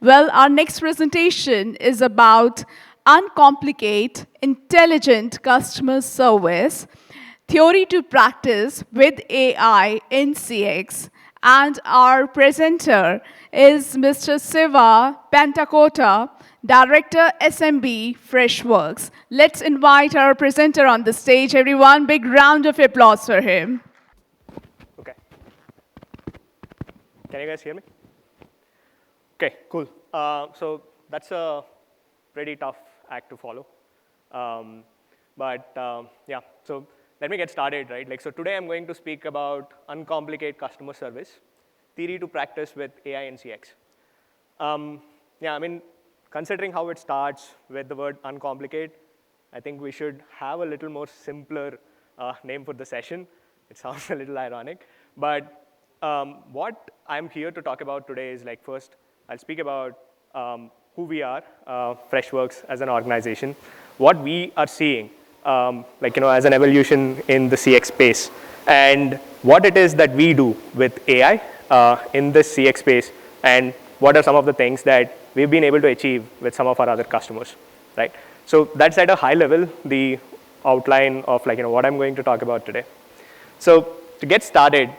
Well, our next presentation is about Uncomplicate Intelligent Customer Service, Theory to Practice with AI in CX. And our presenter is Mr. Siva Pentakota, Director SMB Freshworks. Let's invite our presenter on the stage, everyone. Big round of applause for him. Okay. Can you guys hear me? Okay, cool. So that's a pretty tough act to follow. Yeah, so let me get started, right? So today I'm going to speak about Uncomplicate Customer Service, Theory to Practice with AI in CX. Yeah, I mean, considering how it starts with the word uncomplicate, I think we should have a little more simpler name for the session. It sounds a little ironic. But what I'm here to talk about today is, first, I'll speak about who we are, Freshworks as an organization, what we are seeing, as an evolution in the CX space, and what it is that we do with AI in this CX space, and what are some of the things that we've been able to achieve with some of our other customers, right? So that's at a high level, the outline of what I'm going to talk about today. So to get started,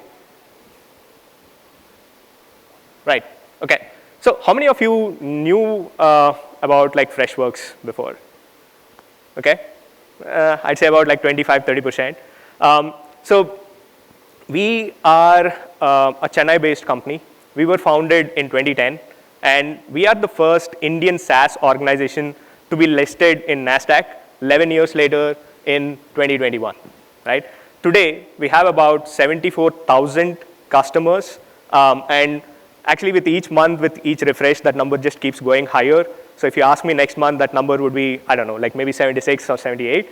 right, okay. So how many of you knew about Freshworks before? Okay, I'd say about 25–30%. So we are a Chennai-based company. We were founded in 2010, and we are the first Indian SaaS organization to be listed in NASDAQ 11 years later in 2021, right? Today, we have about 74,000 customers, and actually with each month, with each refresh, that number just keeps going higher. So if you ask me next month, that number would be, I don't know, maybe 76 or 78.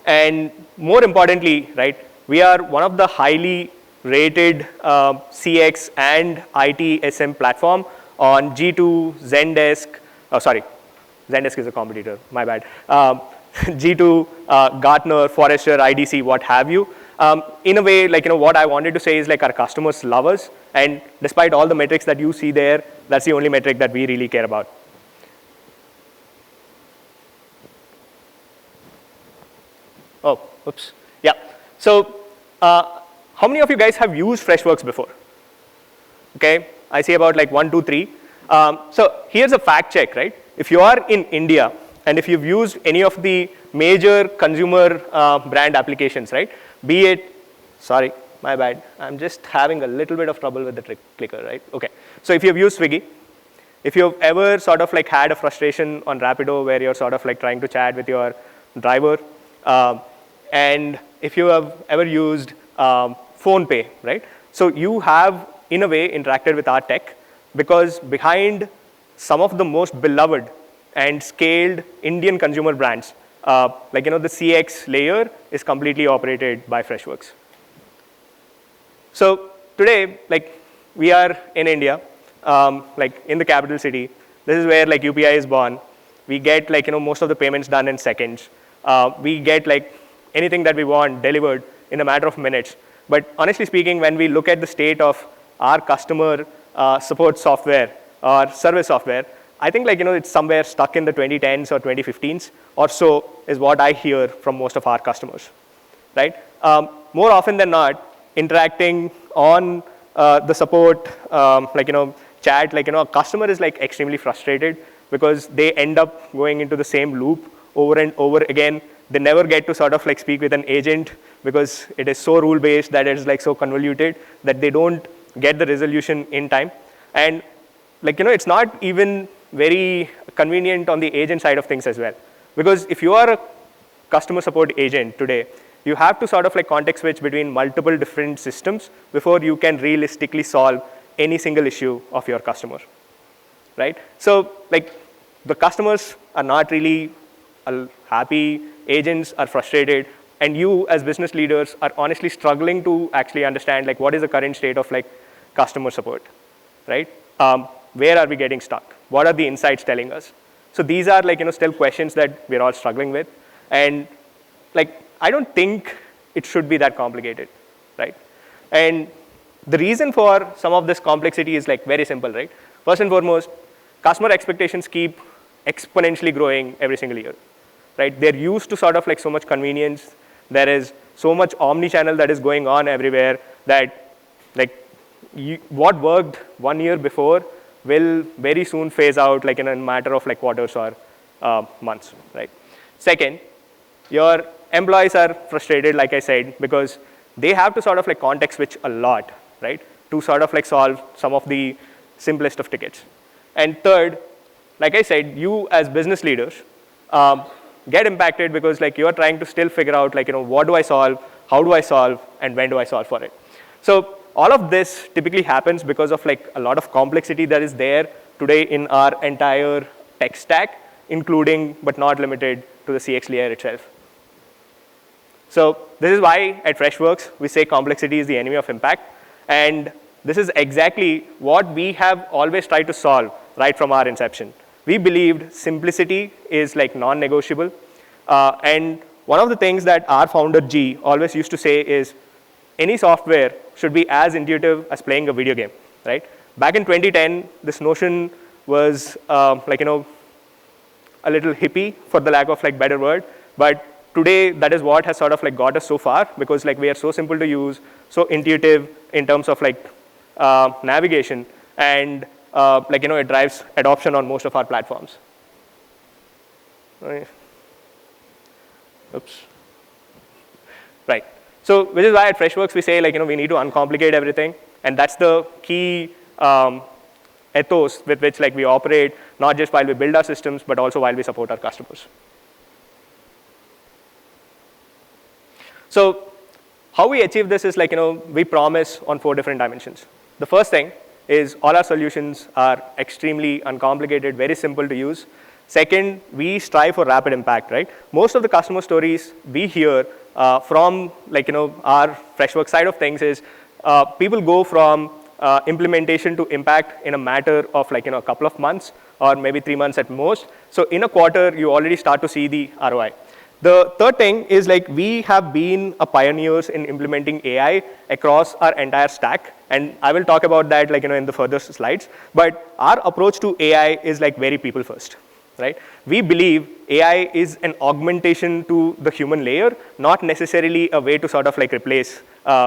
And more importantly, right, we are one of the highly rated CX and ITSM platform on G2, Zendesk, Zendesk is a competitor, my bad. G2, Gartner, Forrester, IDC, what have you. In a way, what I wanted to say is our customers love us, and despite all the metrics that you see there, that's the only metric that we really care about. Oh, oops, yeah. So how many of you guys have used Freshworks before? Okay, I see about 1, 2, 3. So here's a fact check, right? If you are in India, and if you've used any of the major consumer brand applications, right? Be it, sorry, my bad. I'm just having a little bit of trouble with the clicker, right? Okay, so if you've used Swiggy, if you've ever sort of had a frustration on Rapido where you're sort of trying to chat with your driver, and if you have ever used PhonePe, right? So you have, in a way, interacted with our tech, because behind some of the most beloved and scaled Indian consumer brands, the CX layer is completely operated by Freshworks. So today, we are in India, in the capital city. This is where UPI is born. We get most of the payments done in seconds. We get anything that we want delivered in a matter of minutes. But honestly speaking, when we look at the state of our customer support software or service software, I think it's somewhere stuck in the 2010s or 2015s or so is what I hear from most of our customers, right? More often than not, interacting on the support, chat, a customer is extremely frustrated because they end up going into the same loop over and over again. They never get to sort of speak with an agent because it is so rule-based that it is so convoluted that they don't get the resolution in time. And it's not even very convenient on the agent side of things as well. Because if you are a customer support agent today, you have to sort of context switch between multiple different systems before you can realistically solve any single issue of your customer, right? So the customers are not really happy, agents are frustrated, and you as business leaders are honestly struggling to actually understand what is the current state of customer support, right? Where are we getting stuck? What are the insights telling us? So these are still questions that we're all struggling with. And I don't think it should be that complicated, right? And the reason for some of this complexity is very simple, right? First and foremost, customer expectations keep exponentially growing every single year, right? They're used to sort of like so much convenience. There is so much omni-channel that is going on everywhere that like what worked 1 year before will very soon phase out like in a matter of like quarters or months, right? Second, your employees are frustrated, like I said, because they have to sort of like context switch a lot, right, to sort of like solve some of the simplest of tickets. And third, like I said, you as business leaders get impacted because like you're trying to still figure out like, what do I solve, how do I solve, and when do I solve for it? So all of this typically happens because of like a lot of complexity that is there today in our entire tech stack, including but not limited to the CX layer itself. So this is why at Freshworks, we say complexity is the enemy of impact. And this is exactly what we have always tried to solve right from our inception. We believed simplicity is like non-negotiable. And one of the things that our founder, G, always used to say is any software should be as intuitive as playing a video game, right? Back in 2010, this notion was a little hippie, for the lack of like better word. But today, that is what has sort of like got us so far, because like we are so simple to use, so intuitive in terms of like navigation, and it drives adoption on most of our platforms. Right. Oops. Right. So which is why at Freshworks we say like we need to uncomplicate everything, and that's the key ethos with which like we operate, not just while we build our systems, but also while we support our customers. So how we achieve this is like, we promise on 4 different dimensions. The first thing is all our solutions are extremely uncomplicated, very simple to use. Second, we strive for rapid impact, right? Most of the customer stories we hear from like, our Freshworks side of things is people go from implementation to impact in a matter of like, a couple of months or maybe 3 months at most. So in a quarter, you already start to see the ROI. The third thing is like we have been pioneers in implementing AI across our entire stack, and I will talk about that like in the further slides. But our approach to AI is like very people first, right? We believe AI is an augmentation to the human layer, not necessarily a way to sort of like replace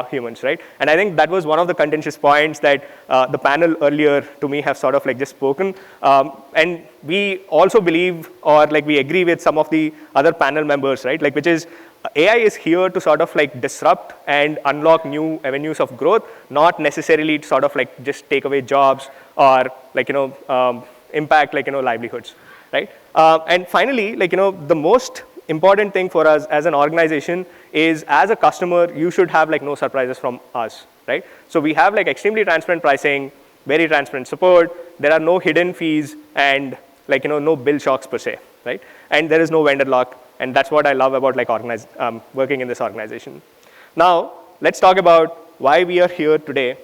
humans, right? And I think that was one of the contentious points that the panel earlier to me have sort of like just spoken. And we also believe, or like we agree with some of the other panel members, right? Like which is AI is here to sort of like disrupt and unlock new avenues of growth, not necessarily to sort of like just take away jobs or like, impact like, livelihoods, right? And finally, like, the most important thing for us as an organization is as a customer, you should have like no surprises from us, right? So we have like extremely transparent pricing, very transparent support. There are no hidden fees and like, no bill shocks per se, right? And there is no vendor lock. And that's what I love about like working in this organization. Now, let's talk about why we are here today.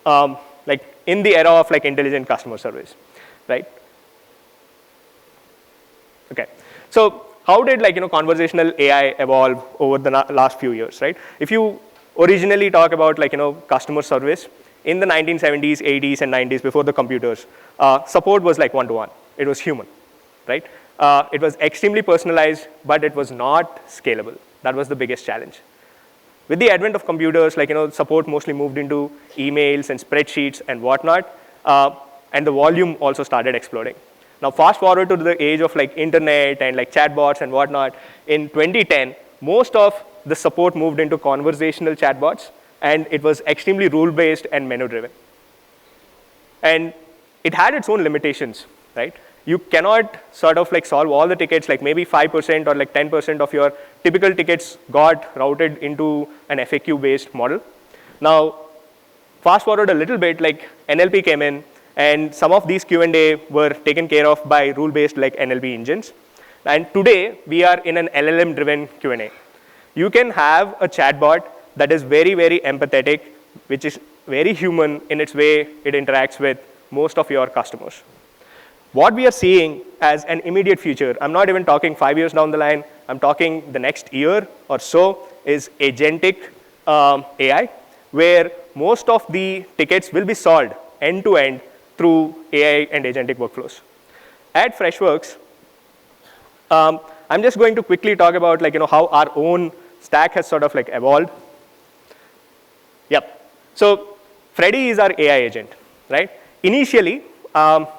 Like in the era of like intelligent customer service, right? Okay, so how did like conversational AI evolve over the last few years, right? If you originally talk about like customer service in the 1970s, 80s, and 90s before the computers, support was like one-to-one. It was human, right? It was extremely personalized, but it was not scalable. That was the biggest challenge. With the advent of computers, like support mostly moved into emails and spreadsheets and whatnot, and the volume also started exploding. Now, fast forward to the age of like internet and like chatbots and whatnot. In 2010, most of the support moved into conversational chatbots, and it was extremely rule-based and menu-driven. And it had its own limitations, right? You cannot sort of like solve all the tickets, like maybe 5% or like 10% of your typical tickets got routed into an FAQ-based model. Now, fast forward a little bit, like NLP came in, and some of these Q&A were taken care of by rule-based like NLP engines. And today, we are in an LLM-driven Q&A. You can have a chatbot that is very, very empathetic, which is very human in its way it interacts with most of your customers. What we are seeing as an immediate future, I'm not even talking 5 years down the line, I'm talking the next year or so, is agentic AI, where most of the tickets will be solved end-to-end through AI and agentic workflows. At Freshworks, I'm just going to quickly talk about how our own stack has sort of evolved. Yep. So Freddy is our AI agent, right? Initially,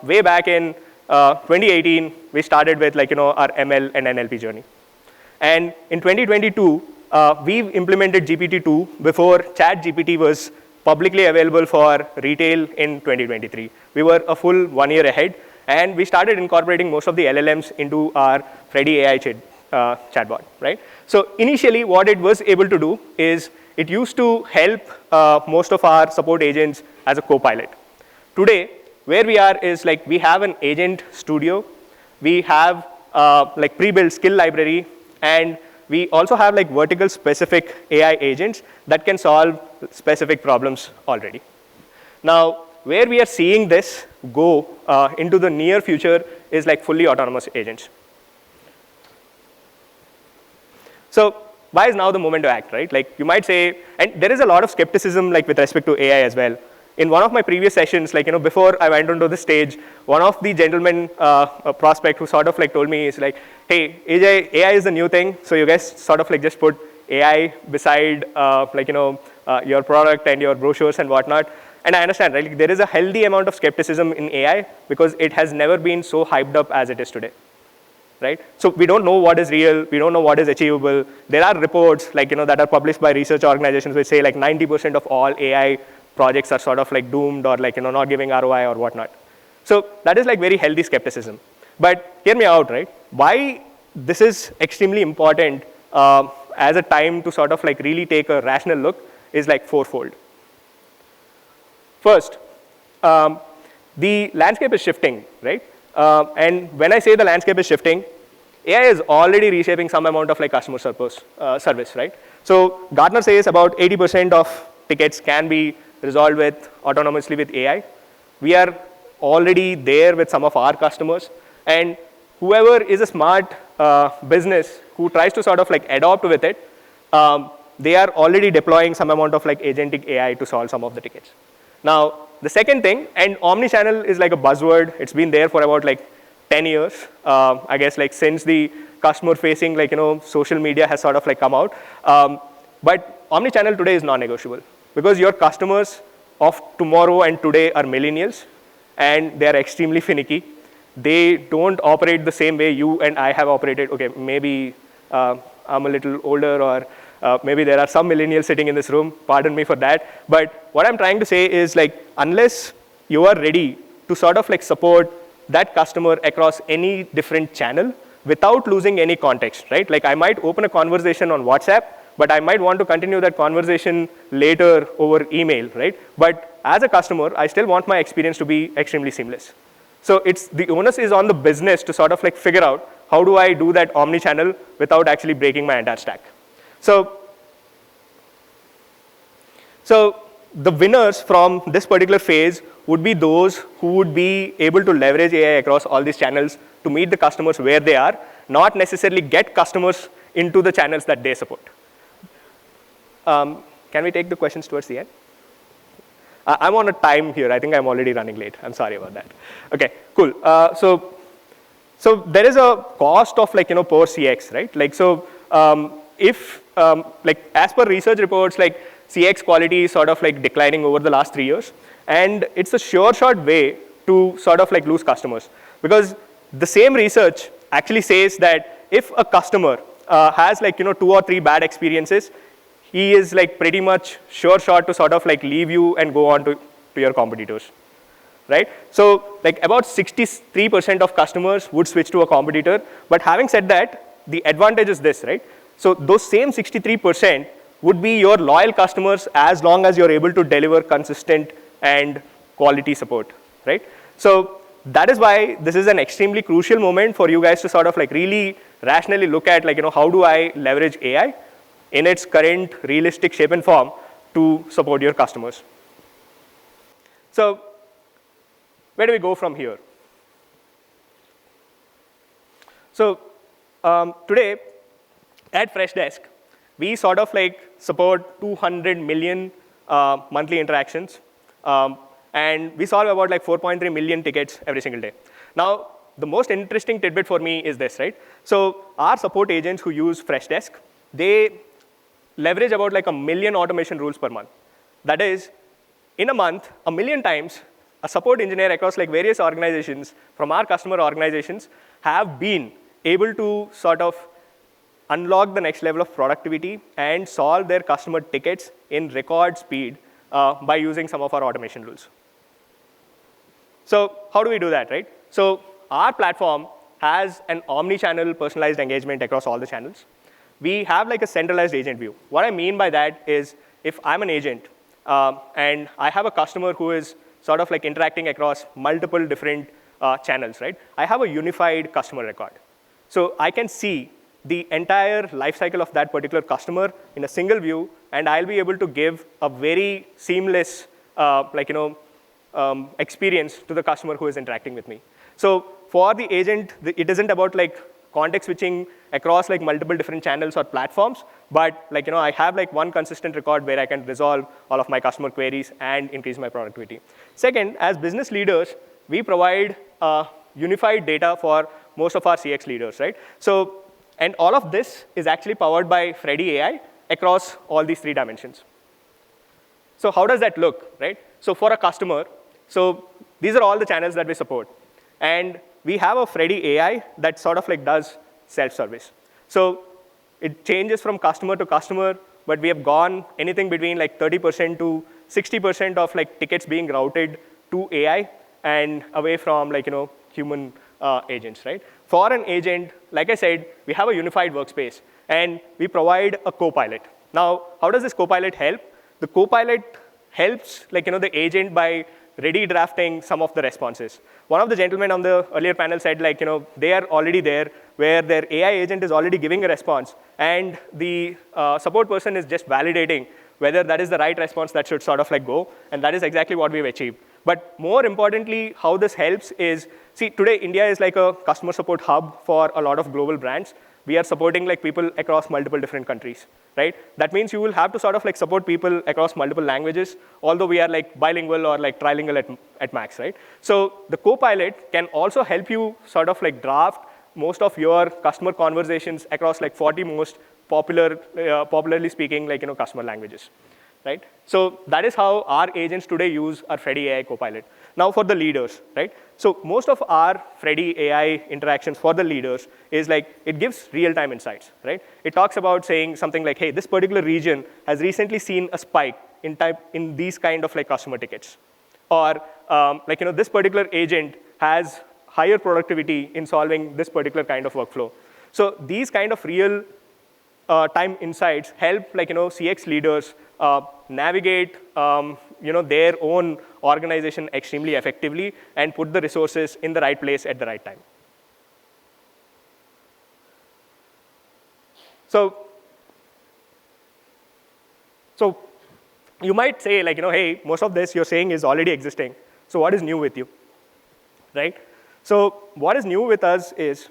way back in 2018, we started with our ML and NLP journey. And in 2022, we've implemented GPT-2 before ChatGPT was publicly available for retail in 2023. We were a full 1 year ahead, and we started incorporating most of the LLMs into our Freddy AI chatbot, right? So initially, what it was able to do is it used to help most of our support agents as a co-pilot. Today, where we are is we have an agent studio, we have pre-built skill library, and we also have vertical specific AI agents that can solve specific problems already. Now, where we are seeing this go into the near future is fully autonomous agents. So why is now the moment to act, right? You might say, and there is a lot of skepticism with respect to AI as well. In one of my previous sessions, before I went onto the stage, one of the gentlemen, prospect who sort of told me is hey, AI is the new thing, so you guys sort of just put AI beside your product and your brochures and whatnot. And I understand, right? There is a healthy amount of skepticism in AI because it has never been so hyped up as it is today, right? So we don't know what is real, we don't know what is achievable. There are reports that are published by research organizations which say 90% of all AI projects are sort of doomed or not giving ROI or whatnot. So that is very healthy skepticism. But hear me out, right? Why this is extremely important as a time to sort of really take a rational look is fourfold. First, the landscape is shifting, right? And when I say the landscape is shifting, AI is already reshaping some amount of customer service, right? So Gartner says about 80% of tickets can be resolved autonomously with AI. We are already there with some of our customers, and whoever is a smart business who tries to sort of adopt with it, they are already deploying some amount of agentic AI to solve some of the tickets. Now, the second thing, and omnichannel is a buzzword. It's been there for about 10 years, I guess, since the customer-facing social media has sort of come out. But omnichannel today is non-negotiable because your customers of tomorrow and today are millennials, and they are extremely finicky. They don't operate the same way you and I have operated. Okay, maybe I'm a little older, or maybe there are some millennials sitting in this room. Pardon me for that. But what I'm trying to say is unless you are ready to sort of support that customer across any different channel without losing any context, right? I might open a conversation on WhatsApp, but I might want to continue that conversation later over email, right? But as a customer, I still want my experience to be extremely seamless. So the onus is on the business to sort of figure out how do I do that omni-channel without actually breaking my entire stack. So the winners from this particular phase would be those who would be able to leverage AI across all these channels to meet the customers where they are, not necessarily get customers into the channels that they support. Can we take the questions towards the end? I'm on a time here. I think I'm already running late. I'm sorry about that. Okay, cool. So there is a cost of per CX, right? If as per research reports, CX quality is sort of declining over the last 3 years, and it's a sure shot way to sort of lose customers, because the same research actually says that if a customer has 2 or 3 bad experiences, he is pretty much sure shot to sort of leave you and go on to your competitors, right? So about 63% of customers would switch to a competitor. But having said that, the advantage is this, right? So those same 63% would be your loyal customers as long as you're able to deliver consistent and quality support, right? So that is why this is an extremely crucial moment for you guys to sort of really rationally look at how do I leverage AI in its current realistic shape and form to support your customers. So where do we go from here? So today at Freshdesk, we sort of support 200 million monthly interactions. and we solve about like 4.3 million tickets every single day. Now, the most interesting tidbit for me is this, right? So our support agents who use Freshdesk, they leverage about like 1 million automation rules per month. That is, in a month, 1 million times, a support engineer across like various organizations from our customer organizations have been able to sort of unlock the next level of productivity and solve their customer tickets in record speed by using some of our automation rules. So how do we do that, right? So our platform has an omni-channel personalized engagement across all the channels. We have like a centralized agent view. What I mean by that is if I'm an agent and I have a customer who is sort of like interacting across multiple different channels, right? I have a unified customer record. So I can see the entire life cycle of that particular customer in a single view, and I'll be able to give a very seamless experience to the customer who is interacting with me. So for the agent, it isn't about like context switching across like multiple different channels or platforms, but like I have like one consistent record where I can resolve all of my customer queries and increase my productivity. Second, as business leaders, we provide unified data for most of our CX leaders, right? So, and all of this is actually powered by Freddy AI across all these 3 dimensions. So how does that look, right? So for a customer, so these are all the channels that we support. And we have a Freddy AI that sort of like does self-service. So it changes from customer to customer, but we have gone anything between like 30% to 60% of like tickets being routed to AI and away from like human agents, right? For an agent, like I said, we have a unified workspace, and we provide a co-pilot. Now, how does this co-pilot help? The co-pilot helps like the agent by ready drafting some of the responses. One of the gentlemen on the earlier panel said like they are already there where their AI agent is already giving a response, and the support person is just validating whether that is the right response that should sort of like go, and that is exactly what we've achieved. But more importantly, how this helps is, see, today India is like a customer support hub for a lot of global brands. We are supporting like people across multiple different countries, right? That means you will have to sort of like support people across multiple languages, although we are like bilingual or like trilingual at max, right? So the co-pilot can also help you sort of like draft most of your customer conversations across like 40 most popularly speaking like customer languages. Right? So that is how our agents today use our Freddy AI Copilot. Now for the leaders, right? So most of our Freddy AI interactions for the leaders is like, it gives real-time insights, right? It talks about saying something like, hey, this particular region has recently seen a spike in these kind of like customer tickets. Or this particular agent has higher productivity in solving this particular kind of workflow. So these kind of real time insights help CX leaders navigate their own organization extremely effectively and put the resources in the right place at the right time. So you might say hey, most of this you're saying is already existing. So what is new with you, right? So what is new with us is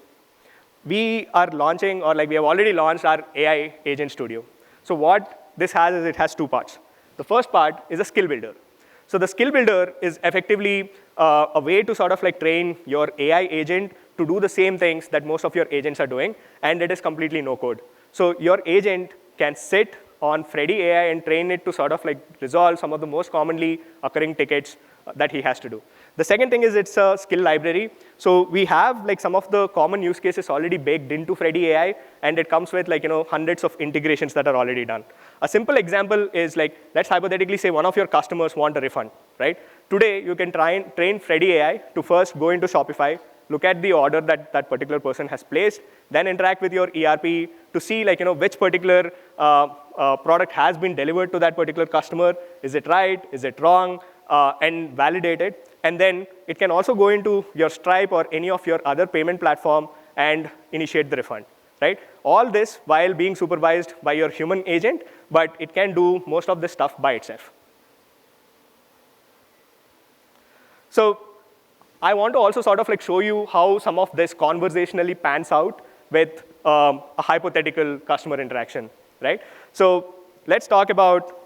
we are launching, or we have already launched our AI Agent Studio. So what this has is it has 2 parts. The first part is a skill builder. So the skill builder is effectively a way to sort of like train your AI agent to do the same things that most of your agents are doing, and it is completely no code. So your agent can sit on Freddy AI and train it to sort of like resolve some of the most commonly occurring tickets that he has to do. The second thing is it's a skill library. So we have like some of the common use cases already baked into Freddy AI, and it comes with like hundreds of integrations that are already done. A simple example is like, let's hypothetically say one of your customers want a refund, right? Today you can try and train Freddy AI to first go into Shopify, look at the order that that particular person has placed, then interact with your ERP to see like which particular product has been delivered to that particular customer. Is it right? Is it wrong? And validate it. And then it can also go into your Stripe or any of your other payment platform and initiate the refund, right? All this while being supervised by your human agent, but it can do most of this stuff by itself. So I want to also sort of like show you how some of this conversationally pans out with a hypothetical customer interaction, right? So let's talk about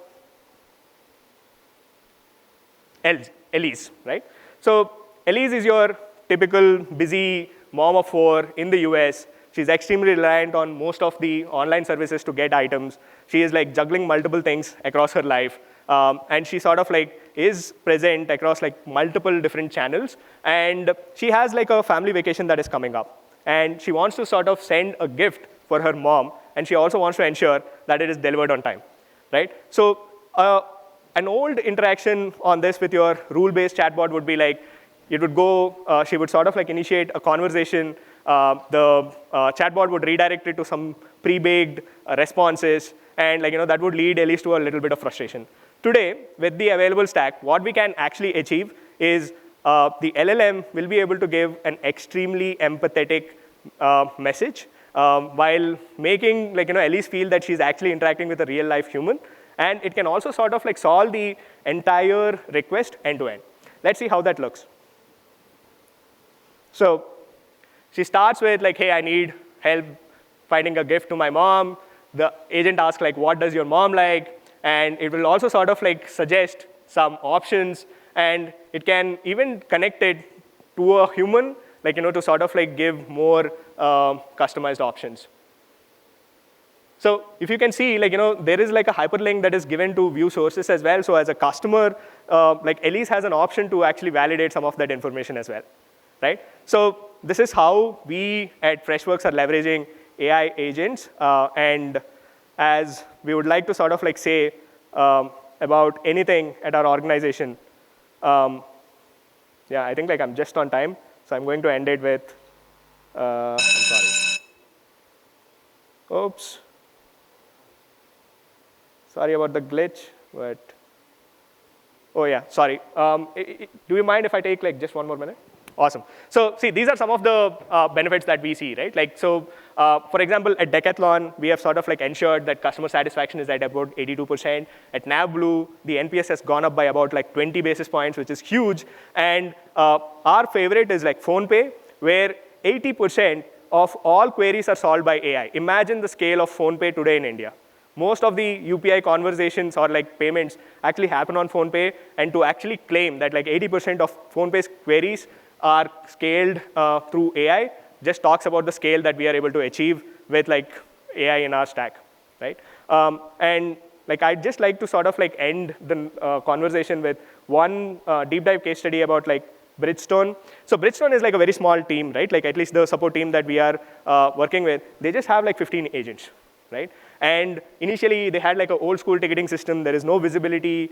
Elise, right? So Elise is your typical busy mom of 4 in the US. She's extremely reliant on most of the online services to get items. She is like juggling multiple things across her life. And she sort of like is present across like multiple different channels. And she has like a family vacation that is coming up. And she wants to sort of send a gift for her mom. And she also wants to ensure that it is delivered on time, right? So an old interaction on this with your rule-based chatbot would be like, it would go, she would sort of like initiate a conversation. The chatbot would redirect it to some pre-baked responses. And like, that would lead at least to a little bit of frustration. Today, with the available stack, what we can actually achieve is the LLM will be able to give an extremely empathetic message while making like, Elise feel that she's actually interacting with a real life human. And it can also sort of like solve the entire request end to end. Let's see how that looks. So she starts with like, hey, I need help finding a gift to my mom. The agent asks like, what does your mom like? And it will also sort of like suggest some options. And it can even connect it to a human, like, to sort of like give more customized options. So if you can see, like, there is like a hyperlink that is given to view sources as well. So as a customer, like Elise has an option to actually validate some of that information as well, right? So this is how we at Freshworks are leveraging AI agents. And as we would like to sort of like say about anything at our organization, yeah, I think like I'm just on time. So I'm going to end it with, I'm sorry. Oops. Sorry about the glitch, but, oh yeah, sorry. Do you mind if I take like just one more minute? Awesome. So see, these are some of the benefits that we see, right? Like, so for example, at Decathlon, we have sort of like ensured that customer satisfaction is at about 82%. At NavBlue, the NPS has gone up by about like 20 basis points, which is huge. And our favorite is like PhonePe, where 80% of all queries are solved by AI. Imagine the scale of PhonePe today in India. Most of the UPI conversations or like payments actually happen on PhonePe, and to actually claim that like 80% of PhonePe's queries are scaled through AI just talks about the scale that we are able to achieve with like AI in our stack, right? And like I'd just like to sort of like end the conversation with one deep dive case study about like Bridgestone. So Bridgestone is like a very small team, right? Like at least the support team that we are working with, they just have like 15 agents, right? And initially, they had like an old school ticketing system. There is no visibility.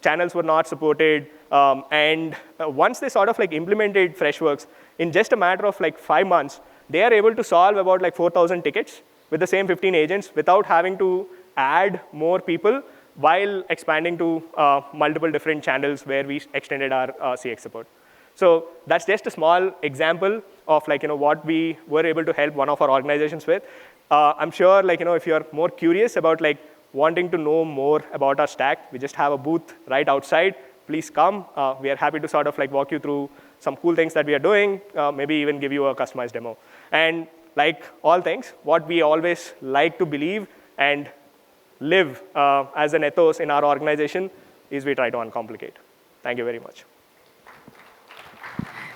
Channels were not supported. And once they sort of like implemented Freshworks, in just a matter of like 5 months, they are able to solve about like 4,000 tickets with the same 15 agents without having to add more people while expanding to multiple different channels where we extended our CX support. So that's just a small example of like, what we were able to help one of our organizations with. I'm sure like, if you're more curious about like wanting to know more about our stack, we just have a booth right outside. Please come. We are happy to sort of like walk you through some cool things that we are doing, maybe even give you a customized demo. And like all things, what we always like to believe and live as an ethos in our organization is we try to uncomplicate. Thank you very much.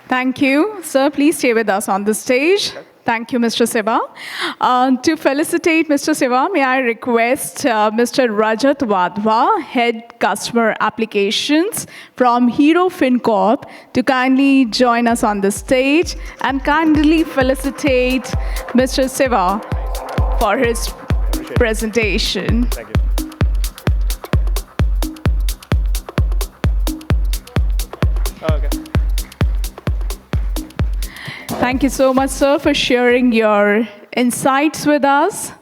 Thank you. Sir, please stay with us on the stage. Okay. Thank you, Mr. Siva. To felicitate Mr. Siva, may I request Mr. Rajat Wadhwa, Head Customer Applications from Hero FinCorp, to kindly join us on the stage and kindly felicitate Mr. Siva for his presentation. Thank you. Okay. Thank you so much, sir, for sharing your insights with us.